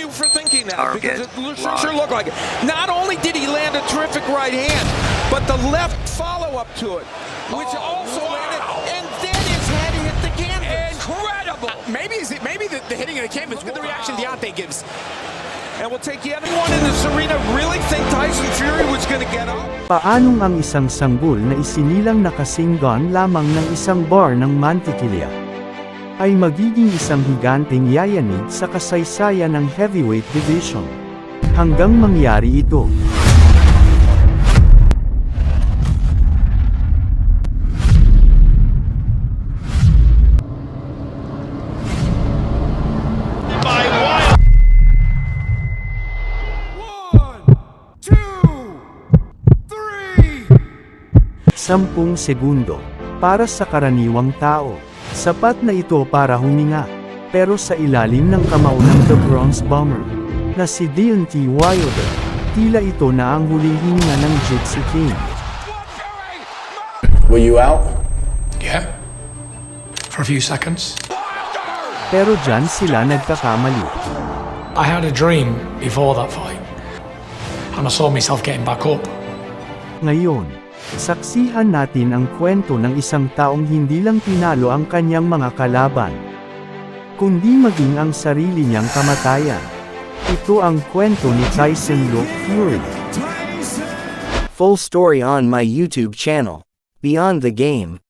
you for thinking that, because it sure looked like it. Not only did he land a terrific right hand, but the left follow-up to it, which also landed, and then his head hit the canvas. Incredible! Maybe the hitting of the canvas. Look at the reaction Deontay gives. And we'll take yet anyone in this arena really think Tyson Fury was going to get up? Paanong ang isang sanggol na isinilang nakasinggan lamang ng isang bar ng mantikilya ay magiging isang higanteng yayanig sa kasaysayan ng heavyweight division? Hanggang mangyari ito, sampung segundo. Para sa karaniwang tao, sapat na ito para huminga. Pero sa ilalim ng kamao ng The Bronze Bomber, na si Deontay Wilder, tila ito na ang huling hininga ng Jiu-Jitsu King. Were you out? Yeah. For a few seconds. Pero dyan sila nagkakamali. I had a dream before that fight. And I saw myself getting back up. Ngayon, saksihan natin ang kwento ng isang taong hindi lang tinalo ang kanyang mga kalaban, kundi maging ang sarili niyang kamatayan. Ito ang kwento ni Tyson Fury. Full story on my YouTube channel, Beyond the Game.